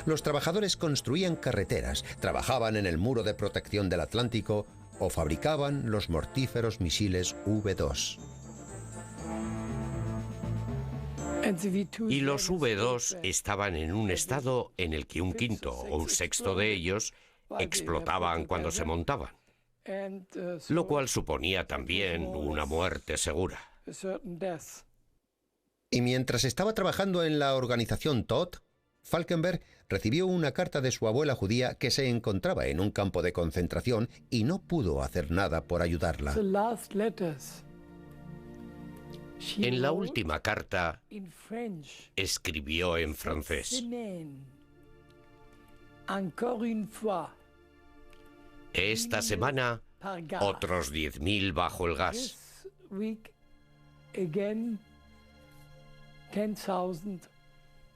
Los trabajadores construían carreteras, trabajaban en el muro de protección del Atlántico o fabricaban los mortíferos misiles V2. Y los V2 estaban en un estado en el que un quinto o un sexto de ellos explotaban cuando se montaban, lo cual suponía también una muerte segura. Y mientras estaba trabajando en la organización Todt, Falkenberg recibió una carta de su abuela judía que se encontraba en un campo de concentración y no pudo hacer nada por ayudarla. En la última carta escribió en francés: esta semana, otros 10.000 bajo el gas.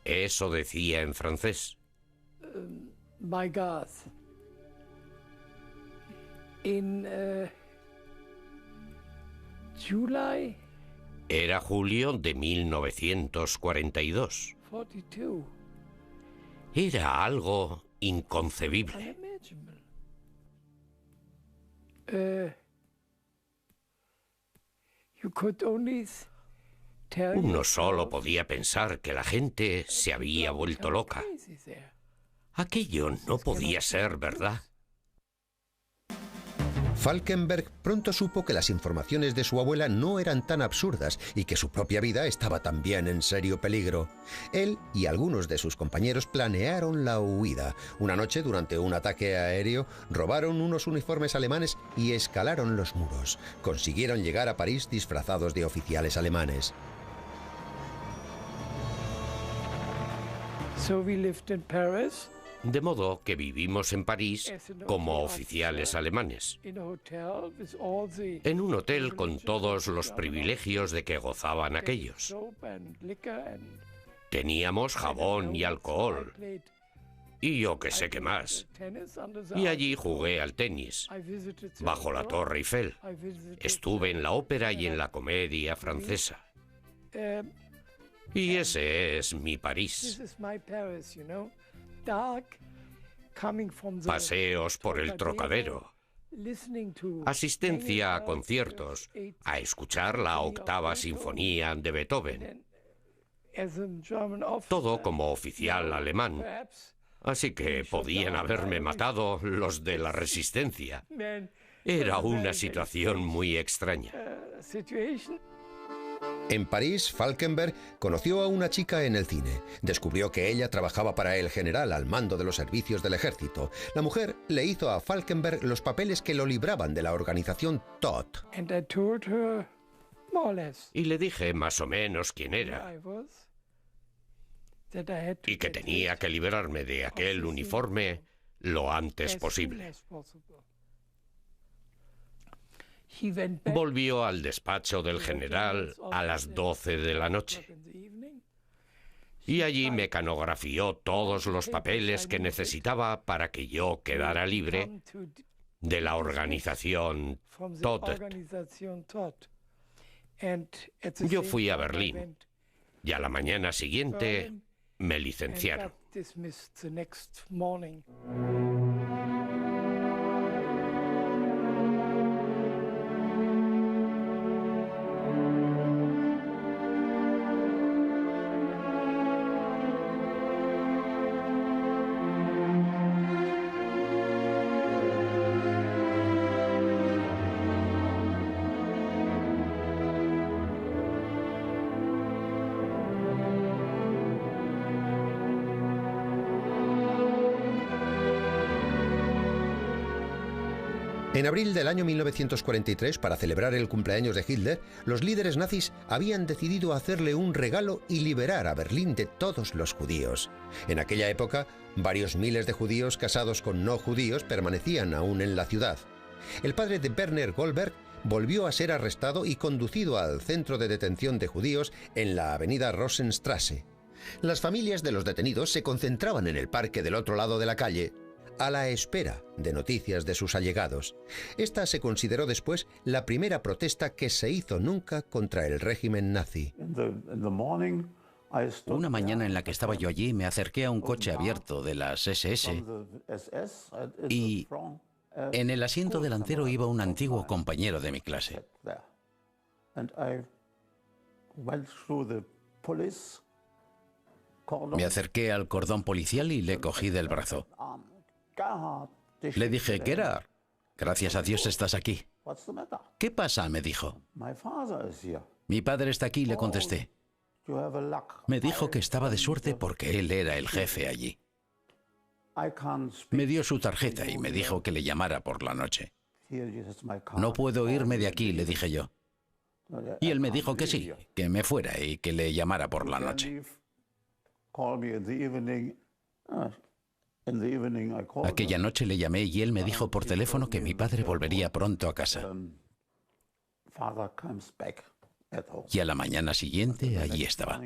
Eso decía en francés. My God. In July. Era julio de 1942. 42. Era algo inconcebible. Uno solo podía pensar que la gente se había vuelto loca. Aquello no podía ser verdad. Falkenberg pronto supo que las informaciones de su abuela no eran tan absurdas y que su propia vida estaba también en serio peligro. Él y algunos de sus compañeros planearon la huida. Una noche, durante un ataque aéreo, robaron unos uniformes alemanes y escalaron los muros. Consiguieron llegar a París disfrazados de oficiales alemanes. So we lived in Paris. De modo que vivimos en París como oficiales alemanes, en un hotel con todos los privilegios de que gozaban aquellos. Teníamos jabón y alcohol, y yo qué sé qué más. Y allí jugué al tenis, bajo la Torre Eiffel. Estuve en la ópera y en la comedia francesa. Y ese es mi París. Paseos por el Trocadero, asistencia a conciertos, a escuchar la octava sinfonía de Beethoven, todo como oficial alemán. Así que podían haberme matado los de la resistencia. Era una situación muy extraña. En París, Falkenberg conoció a una chica en el cine. Descubrió que ella trabajaba para el general al mando de los servicios del ejército. La mujer le hizo a Falkenberg los papeles que lo libraban de la organización Todt. Y le dije más o menos quién era. Y que tenía que librarme de aquel uniforme lo antes posible. Volvió al despacho del general a las 12 de la noche. Y allí mecanografió todos los papeles que necesitaba para que yo quedara libre de la organización Todt. Yo fui a Berlín y a la mañana siguiente me licenciaron. En abril del año 1943, para celebrar el cumpleaños de Hitler, los líderes nazis habían decidido hacerle un regalo y liberar a Berlín de todos los judíos. En aquella época, varios miles de judíos casados con no judíos permanecían aún en la ciudad. El padre de Werner Goldberg volvió a ser arrestado y conducido al centro de detención de judíos en la avenida Rosenstrasse. Las familias de los detenidos se concentraban en el parque del otro lado de la calle, a la espera de noticias de sus allegados. Esta se consideró después la primera protesta que se hizo nunca contra el régimen nazi. Una mañana en la que estaba yo allí, me acerqué a un coche abierto de las SS y en el asiento delantero iba un antiguo compañero de mi clase. Me acerqué al cordón policial y le cogí del brazo. Le dije, Gerhard, gracias a Dios estás aquí. ¿Qué pasa?, me dijo. Mi padre está aquí, le contesté. Me dijo que estaba de suerte porque él era el jefe allí. Me dio su tarjeta y me dijo que le llamara por la noche. No puedo irme de aquí, le dije yo. Y él me dijo que sí, que me fuera y que le llamara por la noche. Aquella noche le llamé y él me dijo por teléfono que mi padre volvería pronto a casa. Y a la mañana siguiente allí estaba.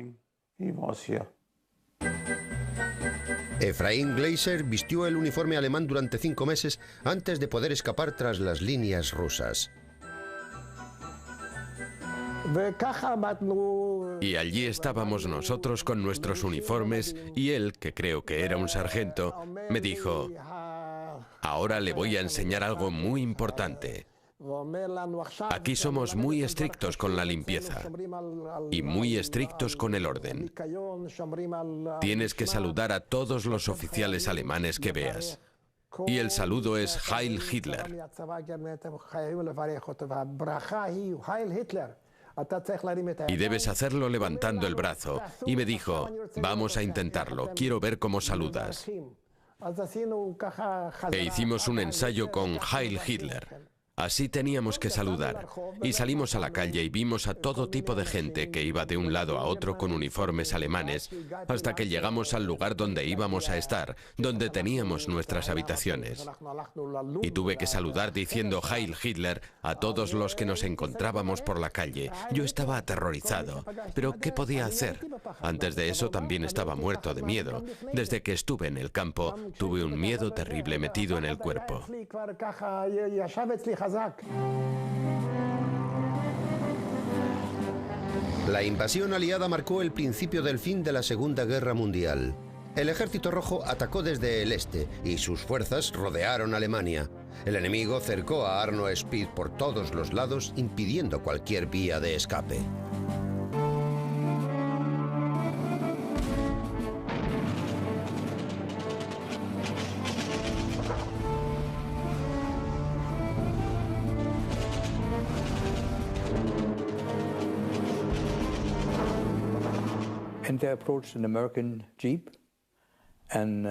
Ephraim Gleiser vistió el uniforme alemán durante 5 meses antes de poder escapar tras las líneas rusas. Y allí estábamos nosotros con nuestros uniformes y él, que creo que era un sargento, me dijo: ahora le voy a enseñar algo muy importante. Aquí somos muy estrictos con la limpieza y muy estrictos con el orden. Tienes que saludar a todos los oficiales alemanes que veas. Y el saludo es Heil Hitler. Y debes hacerlo levantando el brazo. Y me dijo: vamos a intentarlo, quiero ver cómo saludas. E hicimos un ensayo con Heil Hitler. Así teníamos que saludar. Y salimos a la calle y vimos a todo tipo de gente que iba de un lado a otro con uniformes alemanes, hasta que llegamos al lugar donde íbamos a estar, donde teníamos nuestras habitaciones. Y tuve que saludar diciendo Heil Hitler a todos los que nos encontrábamos por la calle. Yo estaba aterrorizado, pero ¿qué podía hacer? Antes de eso también estaba muerto de miedo. Desde que estuve en el campo, tuve un miedo terrible metido en el cuerpo. La invasión aliada marcó el principio del fin de la Segunda Guerra Mundial. El Ejército Rojo atacó desde el este y sus fuerzas rodearon Alemania. El enemigo cercó a Arno Spieß por todos los lados, impidiendo cualquier vía de escape.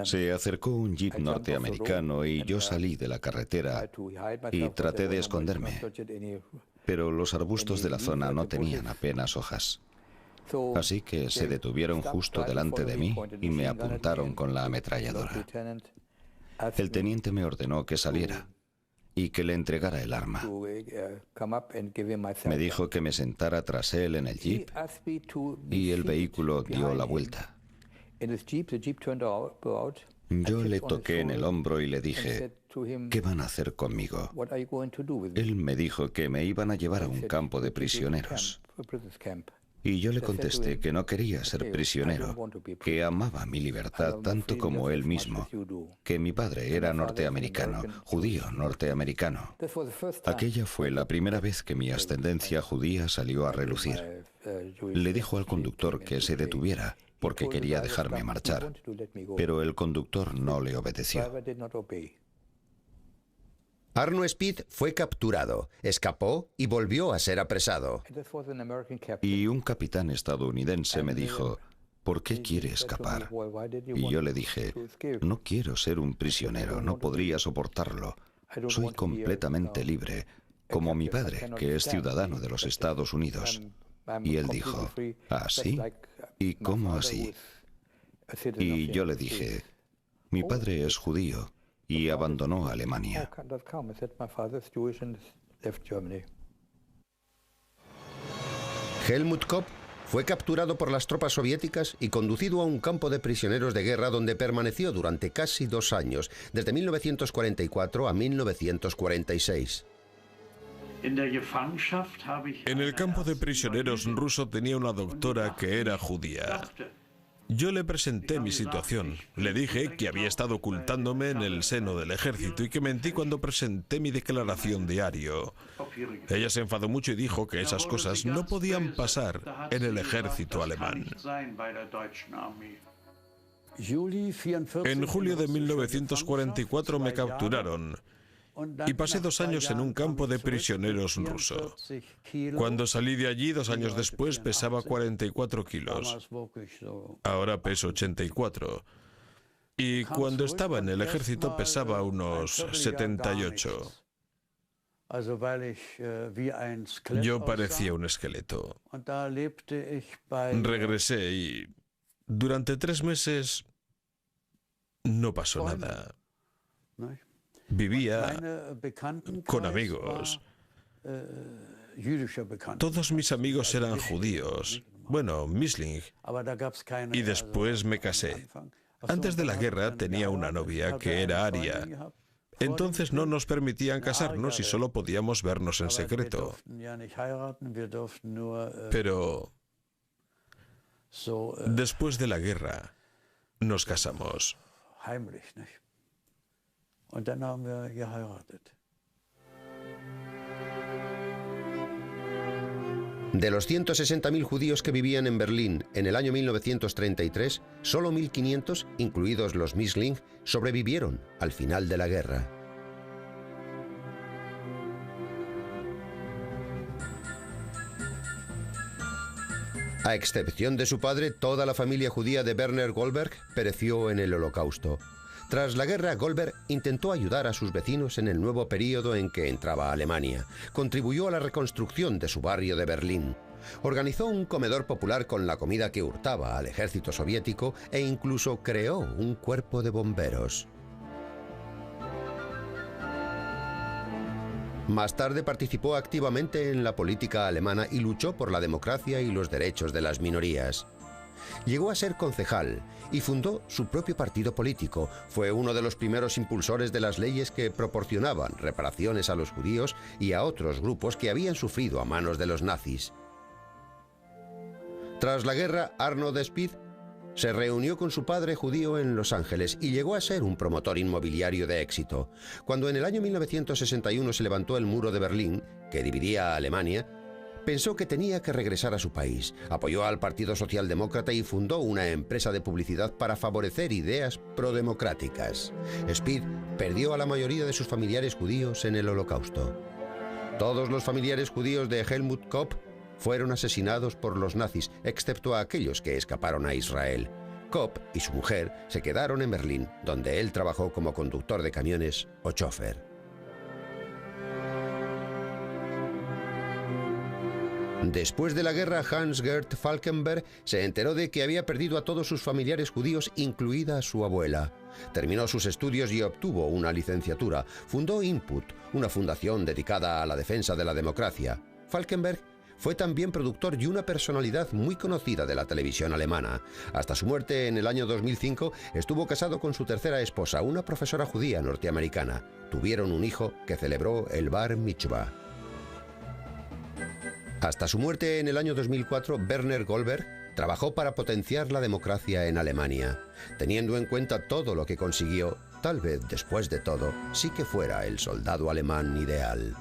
Se acercó un jeep norteamericano y yo salí de la carretera y traté de esconderme, pero los arbustos de la zona no tenían apenas hojas. Así que se detuvieron justo delante de mí y me apuntaron con la ametralladora. El teniente me ordenó que saliera y que le entregara el arma. Me dijo que me sentara tras él en el jeep y el vehículo dio la vuelta. Yo le toqué en el hombro y le dije: ¿qué van a hacer conmigo? Él me dijo que me iban a llevar a un campo de prisioneros. Y yo le contesté que no quería ser prisionero, que amaba mi libertad tanto como él mismo, que mi padre era norteamericano, judío norteamericano. Aquella fue la primera vez que mi ascendencia judía salió a relucir. Le dijo al conductor que se detuviera, porque quería dejarme marchar, pero el conductor no le obedeció. Arno Spieß fue capturado, escapó y volvió a ser apresado. Y un capitán estadounidense me dijo: ¿por qué quiere escapar? Y yo le dije: no quiero ser un prisionero, no podría soportarlo. Soy completamente libre, como mi padre, que es ciudadano de los Estados Unidos. Y él dijo: ¿así? ¿Y cómo así? Y yo le dije: mi padre es judío y abandonó Alemania. Helmut Kopp fue capturado por las tropas soviéticas y conducido a un campo de prisioneros de guerra donde permaneció durante casi 2 años, desde 1944 a 1946. En el campo de prisioneros ruso tenía una doctora que era judía. Yo le presenté mi situación. Le dije que había estado ocultándome en el seno del ejército y que mentí cuando presenté mi declaración diario. Ella se enfadó mucho y dijo que esas cosas no podían pasar en el ejército alemán. En julio de 1944 me capturaron y pasé 2 años en un campo de prisioneros ruso. Cuando salí de allí 2 años después pesaba 44 kilos. Ahora peso 84. Y cuando estaba en el ejército pesaba unos 78. Yo parecía un esqueleto. Regresé y durante 3 meses no pasó nada. Vivía con amigos. Todos mis amigos eran judíos. Bueno, Misling. Y después me casé. Antes de la guerra tenía una novia que era aria. Entonces no nos permitían casarnos y solo podíamos vernos en secreto. Pero después de la guerra nos casamos. De los 160.000 judíos que vivían en Berlín en el año 1933, solo 1.500, incluidos los Misling, sobrevivieron al final de la guerra. A excepción de su padre, toda la familia judía de Werner Goldberg pereció en el Holocausto. Tras la guerra, Goldberg intentó ayudar a sus vecinos en el nuevo período en que entraba Alemania. Contribuyó a la reconstrucción de su barrio de Berlín. Organizó un comedor popular con la comida que hurtaba al ejército soviético e incluso creó un cuerpo de bomberos. Más tarde participó activamente en la política alemana y luchó por la democracia y los derechos de las minorías. Llegó a ser concejal y fundó su propio partido político. Fue uno de los primeros impulsores de las leyes que proporcionaban reparaciones a los judíos y a otros grupos que habían sufrido a manos de los nazis. Tras la guerra, Arnold Spied se reunió con su padre judío en Los Ángeles y llegó a ser un promotor inmobiliario de éxito. Cuando en el año 1961 se levantó el muro de Berlín, que dividía a Alemania, pensó que tenía que regresar a su país. Apoyó al Partido Socialdemócrata y fundó una empresa de publicidad para favorecer ideas prodemocráticas. Spied perdió a la mayoría de sus familiares judíos en el Holocausto. Todos los familiares judíos de Helmut Kopp fueron asesinados por los nazis, excepto a aquellos que escaparon a Israel. Kopp y su mujer se quedaron en Berlín, donde él trabajó como conductor de camiones o chofer. Después de la guerra, Hans-Gert Falkenberg se enteró de que había perdido a todos sus familiares judíos, incluida su abuela. Terminó sus estudios y obtuvo una licenciatura. Fundó Input, una fundación dedicada a la defensa de la democracia. Falkenberg fue también productor y una personalidad muy conocida de la televisión alemana. Hasta su muerte en el año 2005, estuvo casado con su tercera esposa, una profesora judía norteamericana. Tuvieron un hijo que celebró el Bar Mitzvah. Hasta su muerte en el año 2004, Werner Goldberg trabajó para potenciar la democracia en Alemania. Teniendo en cuenta todo lo que consiguió, tal vez después de todo, sí que fuera el soldado alemán ideal.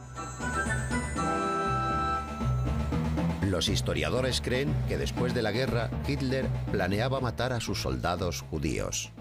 Los historiadores creen que después de la guerra, Hitler planeaba matar a sus soldados judíos.